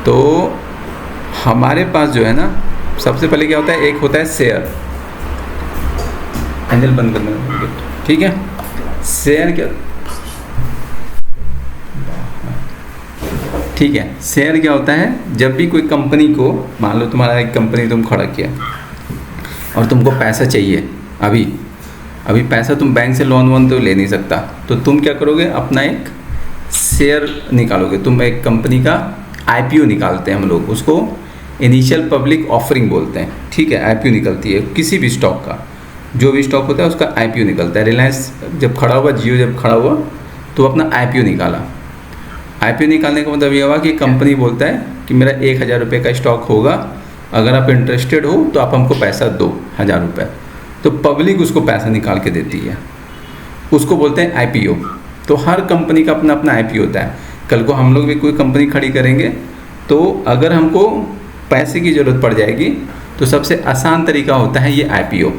तो हमारे पास जो है ना, सबसे पहले क्या होता है, एक होता है शेयर। एंजल बंद करना, ठीक है। शेयर क्या, ठीक है, शेयर क्या होता है, जब भी कोई कंपनी को, मान लो तुम्हारा एक कंपनी तुम खड़ा किया और तुमको पैसा चाहिए, अभी अभी पैसा तुम बैंक से लोन वोन तो ले नहीं सकता, तो तुम क्या करोगे, अपना एक शेयर निकालोगे। तुम एक कंपनी का आईपीओ निकालते हैं हम लोग, उसको इनिशियल पब्लिक ऑफरिंग बोलते हैं, ठीक है। आईपीओ निकलती है किसी भी स्टॉक का, जो भी स्टॉक होता है उसका आईपीओ निकलता है। रिलायंस जब खड़ा हुआ, जियो जब खड़ा हुआ, तो अपना आईपीओ निकाला। आईपीओ निकालने का मतलब ये हुआ कि कंपनी बोलता है कि मेरा 1000 रुपये का स्टॉक होगा, अगर आप इंटरेस्टेड हो तो आप हमको पैसा दो 1000 रुपये। तो पब्लिक उसको पैसा निकाल के देती है, उसको बोलते हैं आईपीओ। तो हर कंपनी का अपना अपना आईपीओ होता है। कल को हम लोग भी कोई कंपनी खड़ी करेंगे, तो अगर हमको पैसे की ज़रूरत पड़ जाएगी तो सबसे आसान तरीका होता है ये आईपीओ,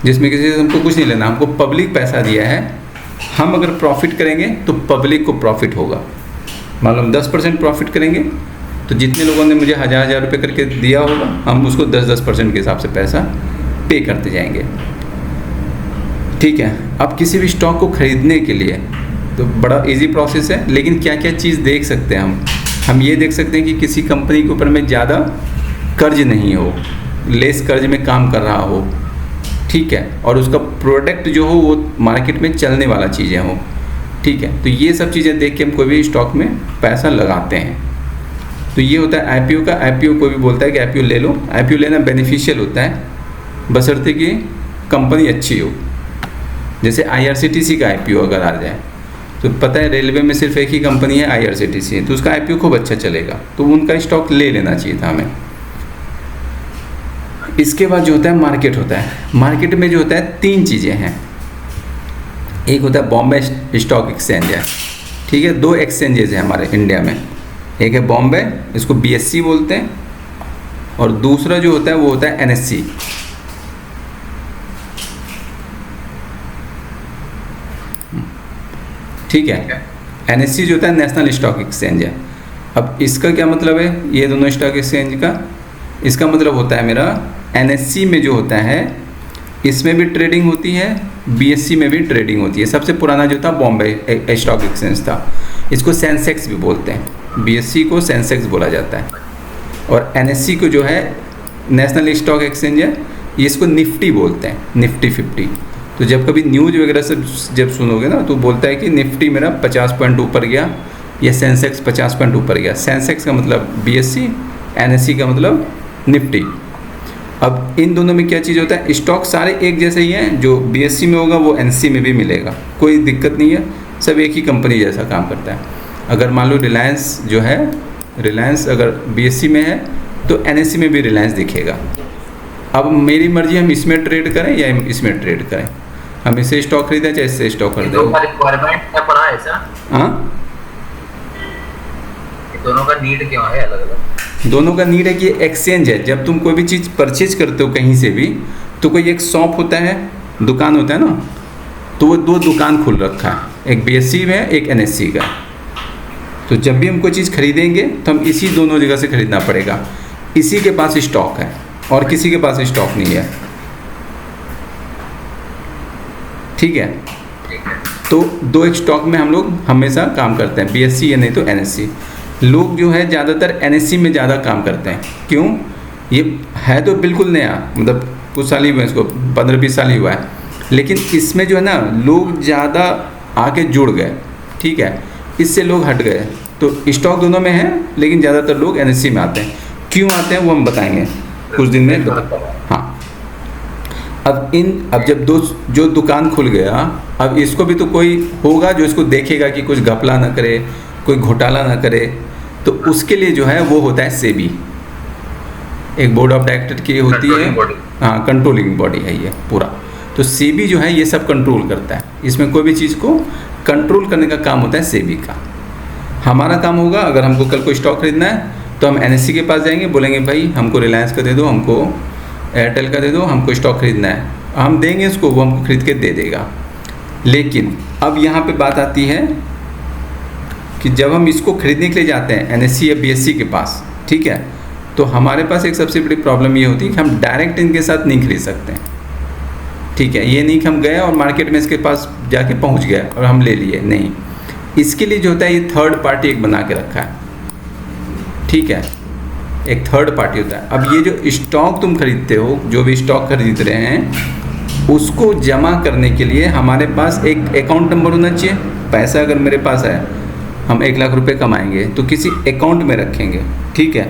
जिसमें किसी से हमको कुछ नहीं लेना, हमको पब्लिक पैसा दिया है, हम अगर प्रॉफिट करेंगे तो पब्लिक को प्रॉफिट होगा। मान लो हम 10% प्रॉफिट करेंगे, तो जितने लोगों ने मुझे 1000 रुपये करके दिया होगा, हम उसको 10% के हिसाब से पैसा पे करते जाएंगे, ठीक है। अब किसी भी स्टॉक को खरीदने के लिए तो बड़ा इजी प्रोसेस है, लेकिन क्या क्या चीज़ देख सकते हैं हम ये देख सकते हैं कि किसी कंपनी के ऊपर में ज़्यादा कर्ज नहीं हो, लेस कर्ज में काम कर रहा हो, ठीक है, और उसका प्रोडक्ट जो हो वो मार्केट में चलने वाला चीज़ें हो, ठीक है। तो ये सब चीज़ें देख के हम कोई भी स्टॉक में पैसा लगाते हैं। तो ये होता है आईपीओ का। आईपीओ कोई भी बोलता है कि आईपीओ ले लो, आईपीओ लेना बेनिफिशियल होता है, बशर्ते कि कंपनी अच्छी हो। जैसे आईआरसीटीसी का आईपीओ अगर आ जाए, तो पता है रेलवे में सिर्फ एक ही कंपनी है, आईआरसीटीसी है, तो उसका आईपीओ खूब अच्छा चलेगा, तो उनका स्टॉक ले लेना चाहिए था हमें। इसके बाद जो होता है मार्केट होता है। मार्केट में जो होता है 3 चीज़ें हैं। एक होता है बॉम्बे स्टॉक एक्सचेंज है, ठीक है। 2 एक्सचेंजेस हैं हमारे इंडिया में, एक है बॉम्बे, इसको बीएससी बोलते हैं, और दूसरा जो होता है वो होता है एनएससी। ठीक है, एनएससी जो होता है नेशनल स्टॉक एक्सचेंज है। अब इसका क्या मतलब है, ये दोनों स्टॉक एक्सचेंज का, इसका मतलब होता है मेरा एनएससी में जो होता है इसमें भी ट्रेडिंग होती है, बीएससी में भी ट्रेडिंग होती है। सबसे पुराना जो था बॉम्बे स्टॉक एक्सचेंज था, इसको सेंसेक्स भी बोलते हैं, बीएससी को सेंसेक्स बोला जाता है, और एनएससी को जो है नेशनल स्टॉक एक्सचेंज है, ये इसको निफ्टी बोलते हैं, निफ्टी 50। तो जब कभी न्यूज़ वगैरह से जब सुनोगे ना, तो बोलता है कि निफ्टी मेरा 50 पॉइंट ऊपर गया, या सेंसेक्स 50 पॉइंट ऊपर गया। सेंसेक्स का मतलब बीएससी, एनएससी का मतलब निफ्टी। अब इन दोनों में क्या चीज़ होता है, स्टॉक सारे एक जैसे ही हैं, जो बीएससी में होगा वो एनएससी में भी मिलेगा, कोई दिक्कत नहीं है, सब एक ही कंपनी जैसा काम करता है। अगर मान लो रिलायंस जो है, रिलायंस अगर बीएससी में है तो एनएससी में भी रिलायंस दिखेगा। अब मेरी मर्जी, हम इसमें ट्रेड करें या इसमें ट्रेड करें, हम इसे स्टॉक खरीदें चाहे इससे स्टॉक खरीदें। हाँ, दोनों का नीड क्यों है अलग अलग? दोनों का नीड है कि एक्सचेंज है। जब तुम कोई भी चीज़ परचेज करते हो कहीं से भी, तो कोई एक शॉप होता है, दुकान होता है ना, तो वो 2 दुकान खुल रखा है, एक बीएससी में एक एनएससी का। तो जब भी हम कोई चीज़ खरीदेंगे तो हम इसी दोनों जगह से खरीदना पड़ेगा। इसी के पास स्टॉक है और किसी के पास स्टॉक नहीं है, ठीक है। तो 2 स्टॉक में हम लोग हमेशा काम करते हैं, बीएससी या नहीं तो एनएससी। लोग जो है ज़्यादातर एनएससी में ज़्यादा काम करते हैं। क्यों? ये है तो बिल्कुल नया, मतलब कुछ साल ही हुआ इसको, 15-20 साल ही हुआ है, लेकिन इसमें जो है ना लोग ज़्यादा आके जुड़ गए, ठीक है, इससे लोग हट गए। तो स्टॉक दोनों में है, लेकिन ज़्यादातर लोग एनएससी में आते हैं। क्यों आते हैं वो हम बताएंगे कुछ दिन में। हाँ, अब जब जो दुकान खुल गया, अब इसको भी तो कोई होगा जो इसको देखेगा कि कुछ घपला ना करे, कोई घोटाला ना करे। तो उसके लिए जो है वो होता है सेबी, एक बोर्ड ऑफ डायरेक्टर की होती है, हाँ, कंट्रोलिंग बॉडी है ये पूरा। तो सेबी जो है ये सब कंट्रोल करता है, इसमें कोई भी चीज़ को कंट्रोल करने का काम होता है सेबी का। हमारा काम होगा, अगर हमको कल को स्टॉक खरीदना है तो हम एनएससी के पास जाएंगे, बोलेंगे भाई हमको रिलायंस का दे दो, हमको एयरटेल का दे दो, हमको स्टॉक खरीदना है, हम देंगे उसको, वो हमको खरीद के दे देगा। लेकिन अब यहाँ पे बात आती है कि जब हम इसको खरीदने के लिए जाते हैं NSE या BSE के पास, ठीक है, तो हमारे पास एक सबसे बड़ी प्रॉब्लम ये होती है कि हम डायरेक्ट इनके साथ नहीं खरीद सकते हैं, ठीक है। ये नहीं कि हम गए और मार्केट में इसके पास जाके पहुंच गए और हम ले लिए, नहीं। इसके लिए जो होता है ये थर्ड पार्टी एक बना के रखा है, ठीक है, एक थर्ड पार्टी होता है। अब ये जो स्टॉक तुम खरीदते हो, जो भी स्टॉक खरीद रहे हैं, उसको जमा करने के लिए हमारे पास एक अकाउंट नंबर होना चाहिए। पैसा अगर मेरे पास है, हम 1 लाख रुपए कमाएंगे तो किसी अकाउंट में रखेंगे, ठीक है।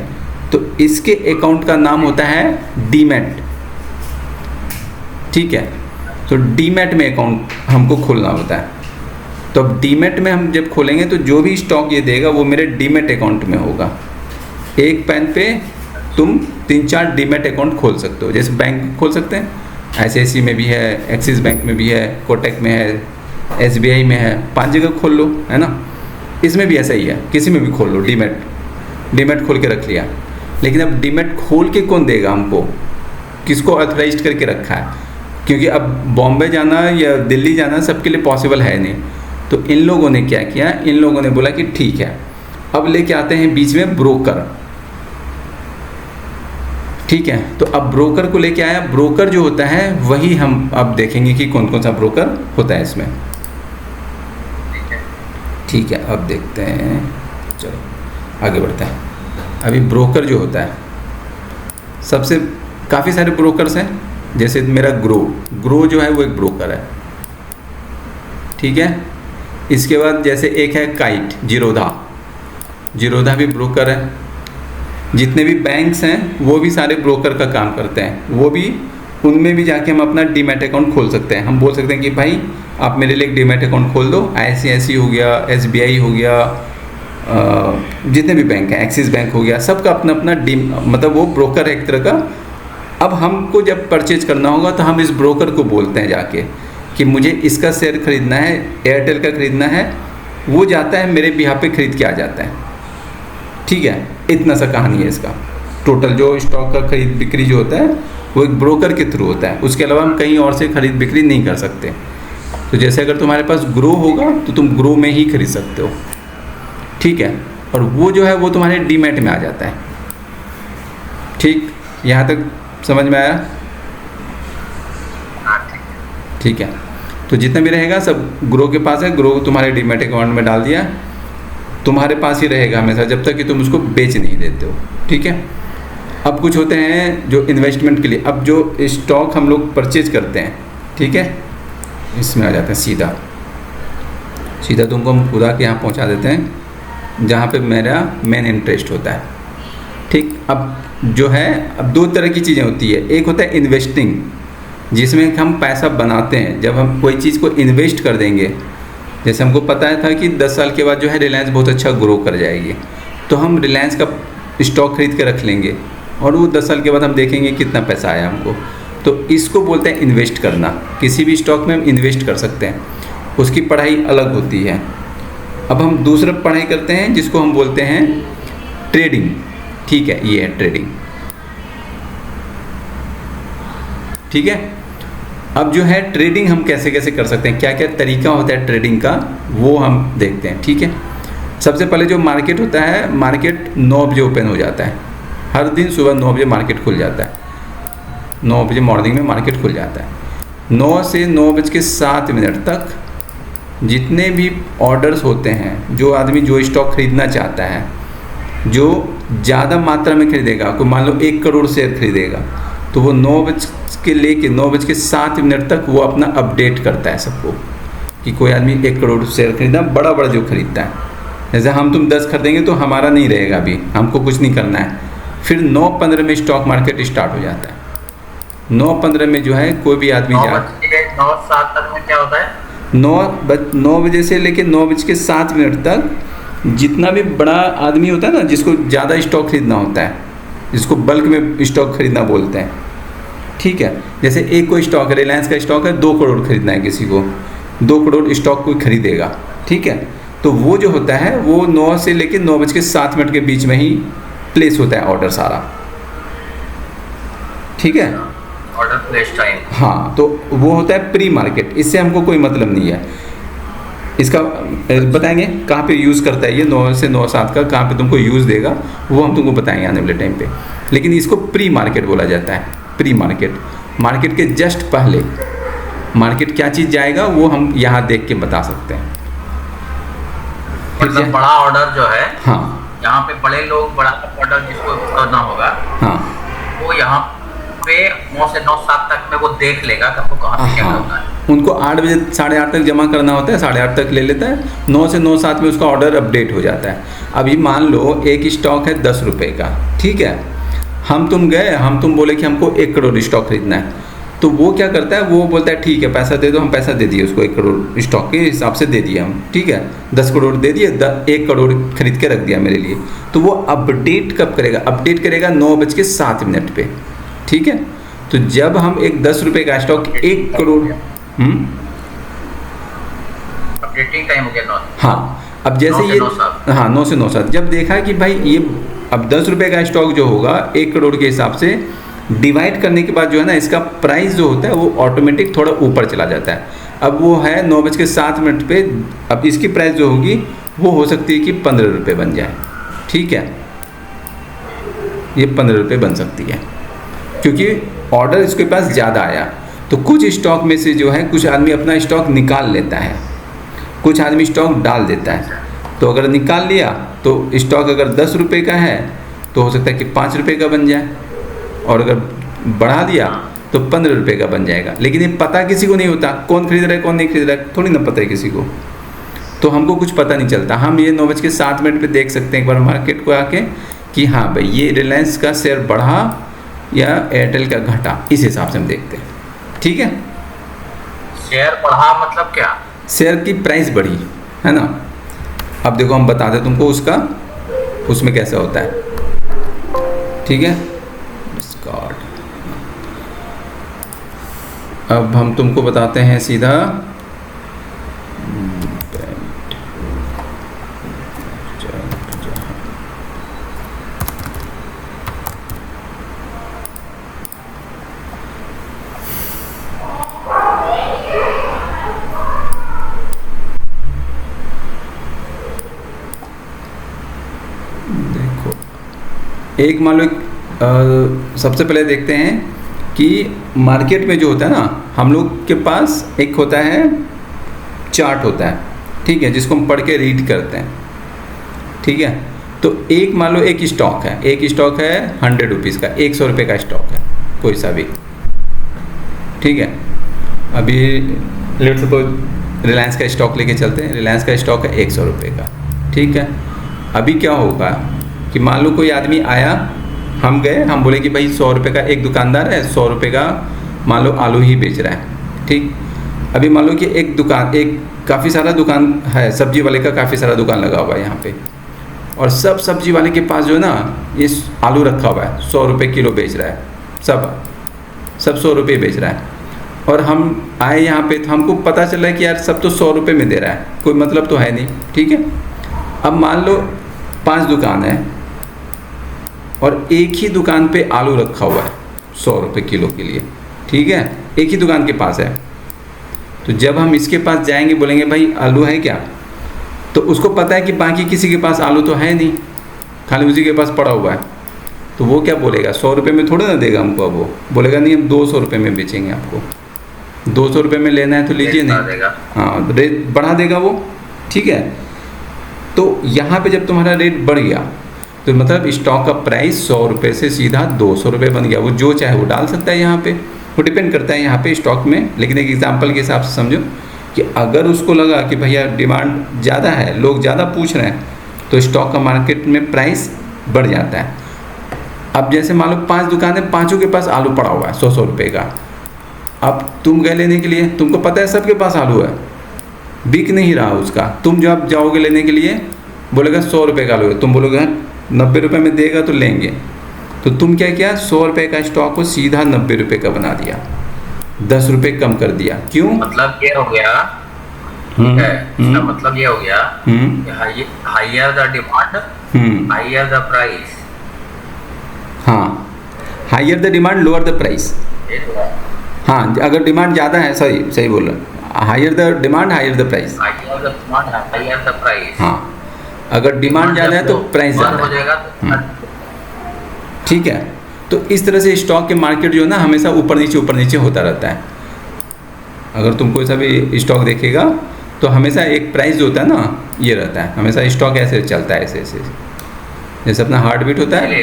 तो इसके अकाउंट का नाम होता है डीमैट, ठीक है। तो डीमैट में अकाउंट हमको खोलना होता है। तो अब डीमैट में हम जब खोलेंगे तो जो भी स्टॉक ये देगा वो मेरे डीमैट अकाउंट में होगा। एक पेन पे तुम 3-4 डीमैट अकाउंट खोल सकते हो। जैसे बैंक खोल सकते हैं, ICICI में भी है, एक्सिस बैंक में भी है, कोटक में है, SBI में है, 5 जगह खोल लो, है ना। इसमें भी ऐसा ही है, किसी में भी खोल लो डीमैट खोल के रख लिया। लेकिन अब डीमैट खोल के कौन देगा हमको, किसको ऑथराइज करके रखा है, क्योंकि अब बॉम्बे जाना या दिल्ली जाना सबके लिए पॉसिबल है नहीं। तो इन लोगों ने क्या किया, इन लोगों ने बोला कि ठीक है, अब लेके आते हैं बीच में ब्रोकर, ठीक है। तो अब ब्रोकर को लेके आया। ब्रोकर जो होता है वही हम अब देखेंगे कि कौन कौन सा ब्रोकर होता है इसमें, ठीक है। अब देखते हैं, चलो आगे बढ़ते हैं। अभी ब्रोकर जो होता है, सबसे काफ़ी सारे ब्रोकर्स हैं। जैसे मेरा ग्रो जो है वो एक ब्रोकर है, ठीक है। इसके बाद जैसे एक है काइट, जीरोधा भी ब्रोकर है। जितने भी बैंक्स हैं वो भी सारे ब्रोकर का काम करते हैं। वो भी, उनमें भी जाके हम अपना डीमैट अकाउंट खोल सकते हैं। हम बोल सकते हैं कि भाई आप मेरे लिए एक डीमैट अकाउंट खोल दो। ICICI हो गया, SBI हो गया, जितने भी बैंक हैं, एक्सिस बैंक हो गया, सबका अपना अपना मतलब वो ब्रोकर है एक तरह का। अब हमको जब परचेज करना होगा तो हम इस ब्रोकर को बोलते हैं जाके कि मुझे इसका शेयर खरीदना है, एयरटेल का खरीदना है। वो जाता है मेरे बिहाफ पे खरीद के आ जाता है, ठीक है। इतना सा कहानी है इसका। टोटल जो स्टॉक का खरीद बिक्री जो होता है वो एक ब्रोकर के थ्रू होता है। उसके अलावा हम कहीं और से खरीद बिक्री नहीं कर सकते। तो जैसे अगर तुम्हारे पास ग्रो होगा तो तुम ग्रो में ही खरीद सकते हो, ठीक है। और वो जो है वो तुम्हारे डीमैट में आ जाता है, ठीक। यहाँ तक समझ में आया, ठीक है। तो जितना भी रहेगा सब ग्रो के पास है। ग्रो तुम्हारे डीमैट अकाउंट में डाल दिया, तुम्हारे पास ही रहेगा हमेशा जब तक कि तुम उसको बेच नहीं देते हो, ठीक है। अब कुछ होते हैं जो इन्वेस्टमेंट के लिए। अब जो स्टॉक हम लोग परचेज करते हैं, ठीक है, इसमें आ जाते हैं सीधा तुमको हम खुदा के यहाँ पहुँचा देते हैं जहाँ पे मेरा मेन इंटरेस्ट होता है, ठीक। अब जो है, अब 2 तरह की चीज़ें होती है। एक होता है इन्वेस्टिंग, जिसमें हम पैसा बनाते हैं। जब हम कोई चीज़ को इन्वेस्ट कर देंगे, जैसे हमको पता था कि 10 साल के बाद जो है रिलायंस बहुत अच्छा ग्रो कर जाएगी, तो हम रिलायंस का स्टॉक खरीद के रख लेंगे और वो 10 साल के बाद हम देखेंगे कितना पैसा आया हमको। तो इसको बोलते हैं इन्वेस्ट करना। किसी भी स्टॉक में हम इन्वेस्ट कर सकते हैं, उसकी पढ़ाई अलग होती है। अब हम दूसरा पढ़ाई करते हैं जिसको हम बोलते हैं ट्रेडिंग, ठीक है। ये है ट्रेडिंग, ठीक है। अब जो है ट्रेडिंग हम कैसे कैसे कर सकते हैं, क्या क्या तरीका होता है ट्रेडिंग का, वो हम देखते हैं, ठीक है। सबसे पहले जो मार्केट होता है, मार्केट 9 बजे ओपन हो जाता है। हर दिन सुबह 9 बजे मार्केट खुल जाता है। 9 बजे मॉर्निंग में मार्केट खुल जाता है। 9 से 9:07 तक जितने भी ऑर्डर्स होते हैं, जो आदमी जो स्टॉक खरीदना चाहता है, जो ज़्यादा मात्रा में खरीदेगा, कोई मान लो 1 करोड़ शेयर खरीदेगा, तो वो 9 बजे के लेके 9:07 तक वो अपना अपडेट करता है सबको कि कोई आदमी 1 करोड़ शेयर खरीदा, बड़ा जो खरीदता है। जैसे हम तुम 10 खरीदेंगे तो हमारा नहीं रहेगा, अभी हमको कुछ नहीं करना है। फिर 9:15 में स्टॉक मार्केट स्टार्ट हो जाता है। 9:15 में जो है कोई भी आदमी 9:07 तक में क्या होता है, 9 बजे से लेके 9:07 तक जितना भी बड़ा आदमी होता है ना, जिसको ज़्यादा स्टॉक खरीदना होता है, जिसको बल्क में स्टॉक खरीदना बोलते हैं, ठीक है। जैसे एक कोई स्टॉक है, रिलायंस का स्टॉक है, 2 करोड़ खरीदना है किसी को, 2 करोड़ स्टॉक कोई खरीदेगा, ठीक है। तो वो जो होता है वो 9 से लेके 9:07 के बीच में ही प्लेस होता है ऑर्डर सारा, ठीक है। ऑर्डर प्लेस टाइम, हाँ, तो वो होता है प्री मार्केट। इससे हमको कोई मतलब नहीं है। इसका बताएंगे कहाँ पे यूज़ करता है ये 9 से 9-7 का, कहाँ पे तुमको यूज़ देगा वो हम तुमको बताएंगे आने वाले टाइम पे। लेकिन इसको प्री मार्केट बोला जाता है। प्री मार्केट, मार्केट के जस्ट पहले मार्केट क्या चीज़ जाएगा वो हम यहाँ देख के बता सकते हैं। मतलब बड़ा ऑर्डर जो है, हाँ, यहाँ पे बड़े लोग बड़ा ऑर्डर जिसको करना होगा, हाँ, वो यहाँ पे 9 से 9-7 तक में वो देख लेगा कि आपको कहाँ पे क्या करना है। उनको 8 बजे 8:30 तक जमा करना होता है, 8:30 तक ले लेता है, 9 से 9-7 में उसका ऑर्डर अपडेट हो जाता है। अभी मान लो एक स्टॉक है 10 रुपये का, ठीक है, हम तुम गए, हम तुम बोले कि हमको 1 करोड़ स्टॉक खरीदना है, तो वो क्या करता है, वो बोलता है ठीक है पैसा दे दो, हम पैसा दे दिए उसको 1 करोड़ स्टॉक के हिसाब से दे दिए हम, ठीक है, 10 करोड़ दे दिए, 1 करोड़ खरीद के रख दिया मेरे लिए। तो वो अपडेट कब करेगा, अपडेट करेगा 9:07 पे, ठीक है। तो जब हम एक 10 रुपये का स्टॉक 1 करोड़ अपडेटिंग टाइम हो गया 9। हाँ, अब जैसे 9 से ये 9-7। हाँ 9 से 9-7 जब देखा कि भाई ये अब 10 रुपये का स्टॉक जो होगा 1 करोड़ के हिसाब से डिवाइड करने के बाद जो है ना इसका प्राइस जो होता है वो ऑटोमेटिक थोड़ा ऊपर चला जाता है। अब वो है 9:07 पे, अब इसकी प्राइस जो होगी वो हो सकती है कि 15 रुपये बन जाए, ठीक है, ये 15 रुपये बन सकती है क्योंकि ऑर्डर इसके पास ज़्यादा आया। तो कुछ स्टॉक में से जो है कुछ आदमी अपना स्टॉक निकाल लेता है, कुछ आदमी स्टॉक डाल देता है। तो अगर निकाल लिया तो स्टॉक अगर 10 रुपये का है तो हो सकता है कि 5 रुपये का बन जाए, और अगर बढ़ा दिया तो 15 रुपये का बन जाएगा। लेकिन ये पता किसी को नहीं होता, कौन खरीद रहा है कौन नहीं खरीद रहा है थोड़ी ना पता है किसी को, तो हमको कुछ पता नहीं चलता। हम ये 9:07 पे देख सकते हैं एक बार मार्केट को आके कि हाँ भाई ये रिलायंस का शेयर बढ़ा या एयरटेल का घटा, इस हिसाब से हम देखते हैं, ठीक है। शेयर बढ़ा मतलब क्या? शेयर की प्राइस बढ़ी है ना। अब देखो हम बताते हैं तुमको उसका, उसमें कैसा होता है, ठीक है। अब हम तुमको बताते हैं सीधा एक मान लो सबसे पहले देखते हैं कि मार्केट में जो होता है ना, हम लोग के पास एक होता है चार्ट होता है, ठीक है, जिसको हम पढ़ के रीड करते हैं, ठीक है। तो एक मान लो एक स्टॉक है, एक स्टॉक है 100 रुपीज़ का, 100 रुपये का स्टॉक है कोई सा भी, ठीक है। अभी लेट सपोज रिलायंस का स्टॉक लेके चलते हैं, रिलायंस का स्टॉक है 100 रुपये का, ठीक है। अभी क्या होगा कि मान लो कोई आदमी आया, हम गए, हम बोले कि भाई 100 रुपये का, एक दुकानदार है 100 रुपये का मान लो आलू ही बेच रहा है, ठीक। अभी मान लो कि एक दुकान, एक काफ़ी सारा दुकान है, सब्जी वाले का काफ़ी सारा दुकान लगा हुआ है यहाँ पे, और सब सब्जी वाले के पास जो है ना ये आलू रखा हुआ है, 100 रुपये किलो बेच रहा है, सब 100 रुपये बेच रहा है। और हम आए यहाँ पे तो हमको पता चला है कि यार सब तो 100 रुपये में दे रहा है, कोई मतलब तो है नहीं, ठीक है। अब मान लो 5 दुकान है और एक ही दुकान पे आलू रखा हुआ है 100 रुपये किलो के लिए, ठीक है, एक ही दुकान के पास है। तो जब हम इसके पास जाएंगे बोलेंगे भाई आलू है क्या, तो उसको पता है कि बाकी किसी के पास आलू तो है नहीं, खाली उसी के पास पड़ा हुआ है, तो वो क्या बोलेगा, 100 रुपये में थोड़ा ना देगा हमको। अब वो बोलेगा नहीं हम 200 रुपये में बेचेंगे आपको, 200 रुपये में लेना है तो लीजिए, नहीं, हाँ रेट बढ़ा देगा वो, ठीक है। तो यहाँ पे जब तुम्हारा रेट बढ़ गया तो मतलब स्टॉक का प्राइस 100 रुपये से सीधा 200 रुपये बन गया। वो जो चाहे वो डाल सकता है यहाँ पे, वो डिपेंड करता है यहाँ पे स्टॉक में। लेकिन एक एग्जांपल के हिसाब से समझो कि अगर उसको लगा कि भैया डिमांड ज़्यादा है, लोग ज़्यादा पूछ रहे हैं, तो स्टॉक का मार्केट में प्राइस बढ़ जाता है। अब जैसे मान लो 5 दुकानें, पाँचों के पास आलू पड़ा हुआ है 100 रुपये का। अब तुम गए लेने के लिए, तुमको पता है सबके पास आलू है, बिक नहीं रहा उसका, तुम जब जाओगे लेने के लिए बोलेगा 100 रुपये का आलू है, तुम बोलोगे 90 रुपये में देगा तो लेंगे, तो तुम क्या किया, 100 रुपये का स्टॉक को सीधा 90 रुपये का बना दिया, 10 रुपये कम कर दिया। क्यों? मतलब ये हो गया, ठीक है, इसका मतलब ये हो गया higher the demand higher the price. हाँ, higher the demand lower the price. हाँ, अगर डिमांड ज़्यादा है, सही बोल रहा, higher the demand higher the price. Higher the demand higher the price. हाँ, अगर डिमांड ज़्यादा है तो प्राइस ज़्यादा हो जाएगा है। ठीक है, तो इस तरह से स्टॉक के मार्केट जो है ना हमेशा ऊपर नीचे होता रहता है। अगर तुम कोई सा भी स्टॉक देखेगा तो हमेशा एक प्राइस जो होता है ना ये रहता है, हमेशा स्टॉक ऐसे चलता है, ऐसे ऐसे जैसे अपना हार्ट बीट होता है।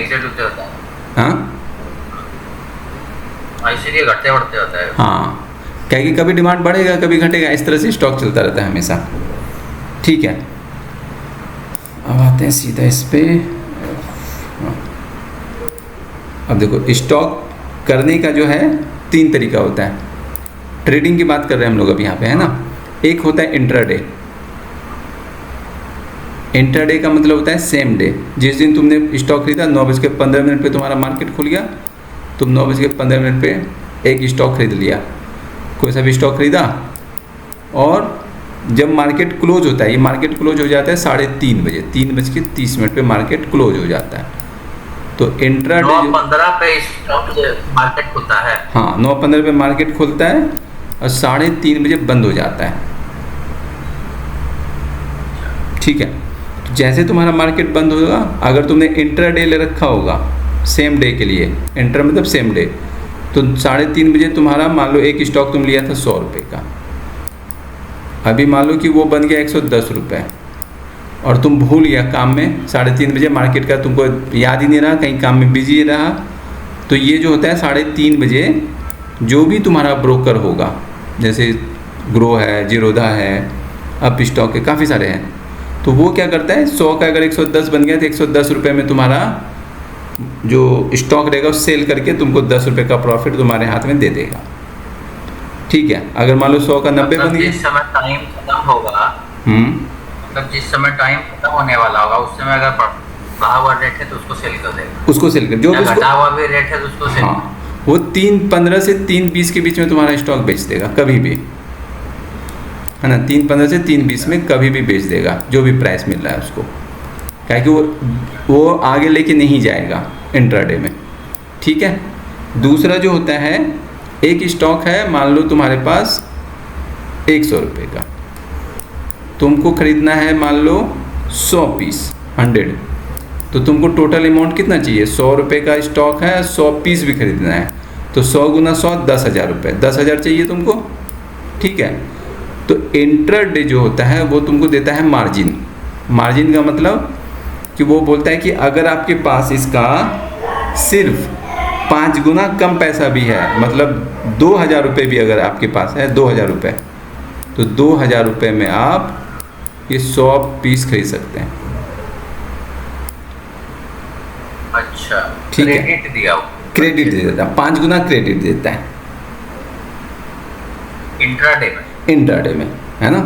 हाँ इसीलिए घटते बढ़ते होता है। हाँ, क्या कि कभी डिमांड बढ़ेगा कभी घटेगा, इस तरह से स्टॉक चलता रहता है हमेशा। ठीक है, अब आते हैं सीधा इस पे। अब देखो स्टॉक करने का जो है 3 तरीका होता है। ट्रेडिंग की बात कर रहे हैं हम लोग अभी यहाँ पे, है ना। एक होता है इंट्राडे। इंट्राडे का मतलब होता है सेम डे। जिस दिन तुमने स्टॉक खरीदा 9:15 पे तुम्हारा मार्केट खुल गया, तुम 9:15 पे एक स्टॉक खरीद लिया, कोई सा भी स्टॉक खरीदा, और जब मार्केट क्लोज होता है, ये मार्केट क्लोज हो जाता है 3:30 बजे, 3:30 पे मार्केट क्लोज हो जाता है। तो इंट्राडे 9:15 पे स्टॉक मार्केट खुलता है। हाँ, 9:15 पे मार्केट खुलता है और 3:30 बजे बंद हो जाता है। ठीक है, तो जैसे तुम्हारा मार्केट बंद होगा, अगर तुमने इंट्राडे ले रखा होगा सेम डे के लिए, इंटर मतलब सेम डे, तो 3:30 बजे तुम्हारा मान लो एक स्टॉक तुम लिया था 100 रुपये का, अभी मान लो कि वो बन गया 110 रुपये, और तुम भूल गया काम में 3:30 बजे मार्केट का तुमको याद ही नहीं रहा, कहीं काम में बिजी रहा, तो ये जो होता है 3:30 बजे जो भी तुम्हारा ब्रोकर होगा, जैसे ग्रो है, जीरोधा है, अप स्टॉक है, काफ़ी सारे हैं, तो वो क्या करता है 100 का अगर 110 बन गया तो 110 रुपये में तुम्हारा जो स्टॉक रहेगा उस सेल करके तुमको 10 रुपये का प्रॉफिट तुम्हारे हाथ में दे देगा। ठीक है, अगर मान लो 100 का 90 बन गया, जिस समय टाइम खत्म होगा, मतलब जिस समय टाइम खत्म होने वाला होगा उस समय अगर बढ़ा हुआ रेट है तो उसको सेल कर देगा, उसको सेल कर, जो घटा हुआ भी रेट है तो उसको सेल। हाँ, वो 3:15 से 3:20 के बीच में तुम्हारा स्टॉक बेच देगा कभी भी, है ना। 3:15 से 3:20 में कभी भी बेच देगा जो भी प्राइस मिल रहा है उसको, क्या कि वो आगे लेके नहीं जाएगा इंट्राडे में। ठीक है, दूसरा जो होता है, एक स्टॉक है मान लो तुम्हारे पास 100 रुपये का, तुमको खरीदना है मान लो 100 पीस 100, तो तुमको टोटल अमाउंट कितना चाहिए, 100 रुपये का स्टॉक है, 100 पीस भी खरीदना है, तो 100 गुना 100 10,000 रुपये, 10,000 चाहिए तुमको। ठीक है, तो इंट्राडे जो होता है वो तुमको देता है मार्जिन। मार्जिन का मतलब कि वो बोलता है कि अगर आपके पास इसका सिर्फ 5 गुना कम पैसा भी है, मतलब 2,000 रुपये भी अगर आपके पास है, 2,000 रुपये, तो 2,000 रुपये में आप ये 100 पीस खरीद सकते हैं। अच्छा, ठीक है, क्रेडिट दिया, क्रेडिट दे देता है, 5 गुना क्रेडिट देता है इंट्राडे में। इंट्राडे में, है ना।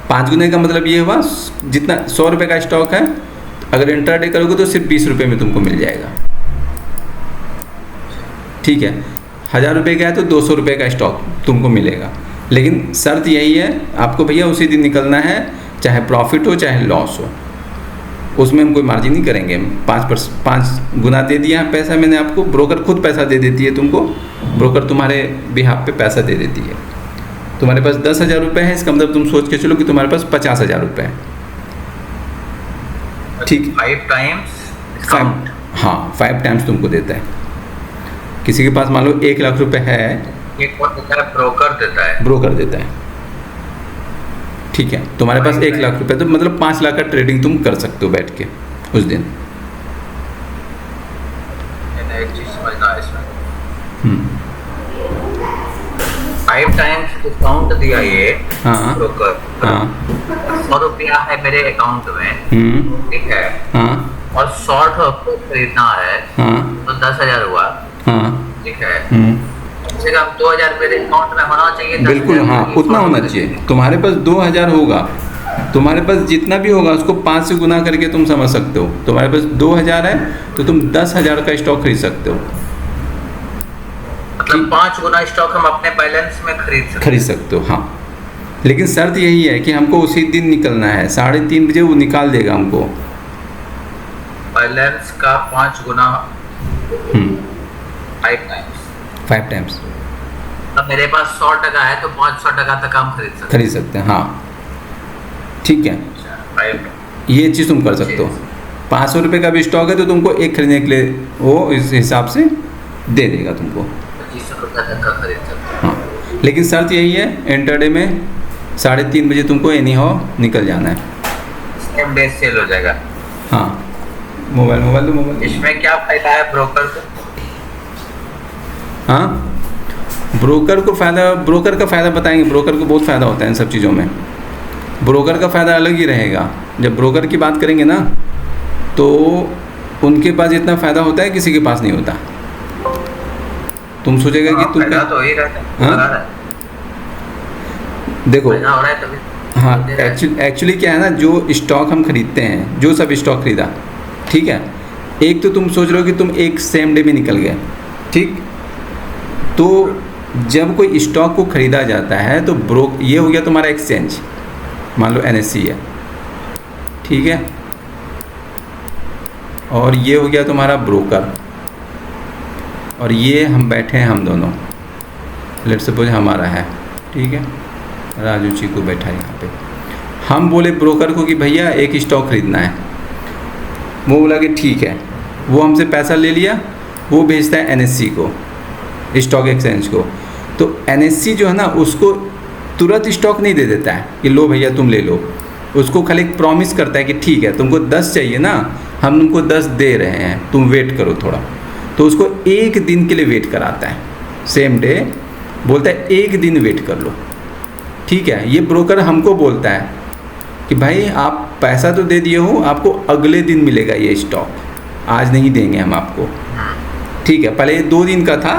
5 गुने का मतलब ये हुआ जितना 100 रुपये का स्टॉक है, अगर इंट्राडे करोगे तो सिर्फ 20 रुपये में तुमको मिल जाएगा। ठीक है, 1,000 रुपये का है तो 200 रुपये का स्टॉक तुमको मिलेगा, लेकिन शर्त यही है आपको भैया उसी दिन निकलना है, चाहे प्रॉफिट हो चाहे लॉस हो, उसमें हम कोई मार्जिन नहीं करेंगे। 5 गुना दे दिया पैसा मैंने आपको, ब्रोकर खुद पैसा दे देती है तुमको, ब्रोकर तुम्हारे बिहाफ पे पैसा दे देती है। तुम्हारे पास 10,000 रुपये है, इसका मतलब तुम सोच के चलो कि तुम्हारे पास 50,000 रुपये है। ठीक, 5 टाइम्स डिस्काउंट। हाँ, 5 टाइम्स तुमको देता है। किसी के पास मान लो 1 लाख रुपए है, एक और देता है, ब्रोकर देता है, ब्रोकर देता है। ठीक है, तुम्हारे पास 1 लाख रुपए, तो मतलब 5 लाख का ट्रेडिंग तुम कर सकते हो बैठ के उस दिन। एक चीज समझना है इसमें, 5 टाइम्स डिस्काउंट दिया ये ब्रोकर। हाँ, 100 रुपया है मेरे अकाउंट में, ठीक है, हाँ, और शॉर्ट खरीदना है, हाँ, तो 10,000 हुआ, हाँ, ठीक है, कम से कम 2,000 रुपये अकाउंट में होना चाहिए। बिल्कुल, हाँ, उतना होना चाहिए। तुम्हारे पास 2,000 होगा, तुम्हारे पास जितना भी होगा उसको 5 से गुना करके तुम समझ सकते हो। तुम्हारे पास 2,000 है तो तुम 10,000 का स्टॉक खरीद सकते हो, मतलब 5 गुना स्टॉक हम अपने बैलेंस में खरीद सकते हो। हाँ, लेकिन शर्त यही है कि हमको उसी दिन निकलना है, 3:30 बजे वो निकाल देगा हमको बैलेंस का 5 गुना 5 टाइम्स। अब मेरे पास 100 टका है तो 500 टका तक हम खरीद सकते हैं, हाँ ठीक है। हैं। ये चीज़ तुम कर सकते हो। 500 रुपये का भी स्टॉक है तो तुमको एक खरीदने के लिए वो इस हिसाब से दे देगा तुमको। 2500 तक का खरीद सकते हैं। हाँ, लेकिन शर्त यही है इंटरडे में 3:30 बजे तुमको एनी हाउ निकल जाना है। सेम डे सेल हो जाएगा। हाँ, मोबाइल इसमें क्या फायदा है ब्रोकर को? हाँ, ब्रोकर का फ़ायदा बताएंगे। ब्रोकर को बहुत फ़ायदा होता है इन सब चीज़ों में। ब्रोकर का फ़ायदा अलग ही रहेगा। जब ब्रोकर की बात करेंगे ना तो उनके पास इतना फ़ायदा होता है किसी के पास नहीं होता। तुम सोचेगा कि तुम फायदा तो हो ही रहा है। देखो फायदा हो रहा है तभी। हाँ, एक्चुअली क्या है ना, जो स्टॉक हम खरीदते हैं, जो सब स्टॉक खरीदा, ठीक है, एक तो तुम सोच रहे हो कि तुम एक सेम डे में निकल गए, ठीक। तो जब कोई स्टॉक को खरीदा जाता है तो ये हो गया तुम्हारा एक्सचेंज, मान लो NSE है, ठीक है, और ये हो गया तुम्हारा ब्रोकर, और ये हम बैठे हैं हम दोनों, लेट्स सपोज हमारा है, ठीक है, राजू चीकू बैठा है यहाँ पे। हम बोले ब्रोकर को कि भैया एक स्टॉक खरीदना है, वो बोला कि ठीक है, वो हमसे पैसा ले लिया, वो भेजता है NSE को, स्टॉक एक्सचेंज को। तो NSE जो है ना उसको तुरंत स्टॉक नहीं दे देता है कि लो भैया तुम ले लो, उसको खाली एक प्रॉमिस करता है कि ठीक है तुमको 10 चाहिए ना, हम तुमको 10 दे रहे हैं, तुम वेट करो थोड़ा। तो उसको एक दिन के लिए वेट कराता है, सेम डे बोलता है एक दिन वेट कर लो, ठीक है। ये ब्रोकर हमको बोलता है कि भाई आप पैसा तो दे दिए हो, आपको अगले दिन मिलेगा ये स्टॉक, आज नहीं देंगे हम आपको, ठीक है। पहले ये 2 दिन का था,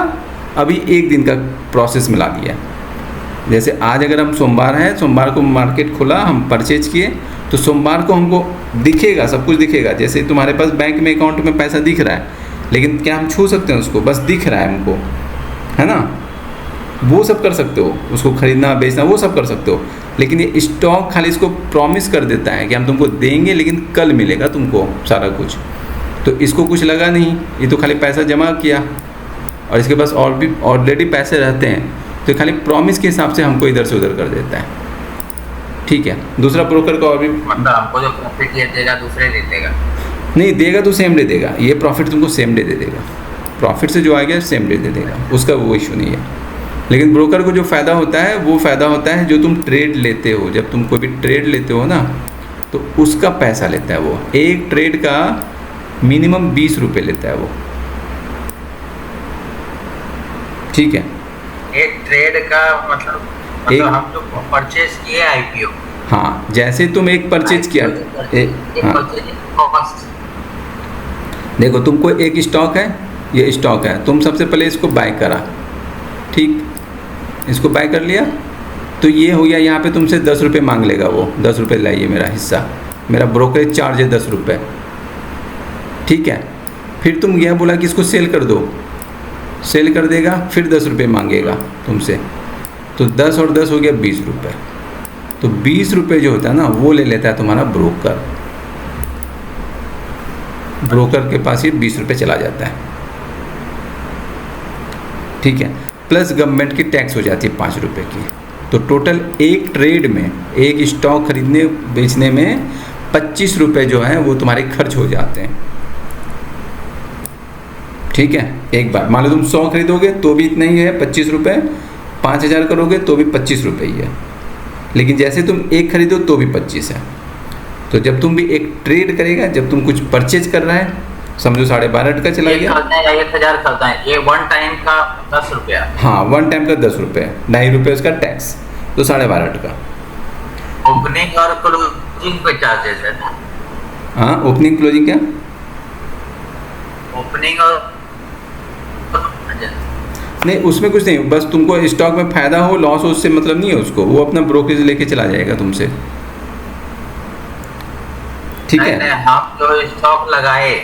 अभी 1 दिन का प्रोसेस मिला दिया। जैसे आज अगर हम सोमवार है, सोमवार को मार्केट खुला, हम परचेज किए, तो सोमवार को हमको दिखेगा, सब कुछ दिखेगा। जैसे तुम्हारे पास बैंक में अकाउंट में पैसा दिख रहा है, लेकिन क्या हम छू सकते हैं उसको? बस दिख रहा है हमको, है ना, वो सब कर सकते हो, उसको खरीदना बेचना वो सब कर सकते हो। लेकिन ये स्टॉक खाली इसको प्रॉमिस कर देता है कि हम तुमको देंगे लेकिन कल मिलेगा तुमको सारा कुछ। तो इसको कुछ लगा नहीं, ये तो खाली पैसा जमा किया और इसके पास और भी ऑलरेडी पैसे रहते हैं, तो खाली प्रॉमिस के हिसाब से हमको इधर से उधर कर देता है, ठीक है। दूसरा ब्रोकर का और भी मतलब हमको जो प्रॉफिट ये देगा दूसरे दे देगा? नहीं देगा, तो सेम डे देगा। ये प्रॉफिट तुमको सेम डे दे देगा, प्रॉफिट से जो आ गया सेम डे दे देगा, उसका वो इशू नहीं है। लेकिन ब्रोकर को जो फ़ायदा होता है वो फ़ायदा होता है जो तुम ट्रेड लेते हो, जब तुम कोई भी ट्रेड लेते हो ना तो उसका पैसा लेता है वो। एक ट्रेड का मिनिमम 20 रुपये लेता है वो, ठीक है। एक ट्रेड का मतलब हम जो परचेज किए IPO, हाँ, जैसे तुम एक परचेज किया, हाँ। देखो तुमको एक स्टॉक है, ये स्टॉक है, तुम सबसे पहले इसको बाय करा, ठीक, इसको बाय कर लिया, तो ये हो गया, यहाँ पे तुमसे 10 रुपये मांग लेगा वो, 10 रुपये लाइए मेरा हिस्सा, मेरा ब्रोकरेज चार्ज है 10 रुपये, ठीक है। फिर तुम गया बोला कि इसको सेल कर दो, सेल कर देगा, फिर 10 रुपये मांगेगा तुमसे, तो 10 और 10 हो गया 20 रुपये। तो 20 रुपये जो होता है ना वो ले लेता है तुम्हारा ब्रोकर, ब्रोकर के पास ये 20 रुपये चला जाता है, ठीक है। प्लस गवर्नमेंट की टैक्स हो जाती है 5 रुपये की। तो टोटल एक ट्रेड में, एक स्टॉक खरीदने बेचने में 25 रुपये जो हैं वो तुम्हारे खर्च हो जाते हैं, ठीक है। एक बार मान लो तुम 100 खरीदोगे तो भी इतना ही है 25 रुपये, 5000 करोगे तो भी 25 रुपये ही है। लेकिन जैसे तुम एक खरीदो तो भी 25 है। तो जब तुम भी एक ट्रेड करेगा, जब तुम कुछ परचेज कर रहा है, समझो 12.5 का चला गया, 1000 खरीदता है, ये वन टाइम का 10 रुपया, हाँ, वन टाइम का 10 रुपये, 2.5 रुपये उसका टैक्स, तो 12.5 का। ओपनिंग और क्लोजिंग पे चार्जेस है ना? हाँ, ओपनिंग क्लोजिंग क्या? ओपनिंग और नहीं, उसमें कुछ नहीं, बस तुमको स्टॉक में फ़ायदा हो लॉस हो उससे मतलब नहीं है उसको, वो अपना ब्रोकरेज लेके चला जाएगा तुमसे, ठीक है। नहीं, हम जो स्टॉक लगाए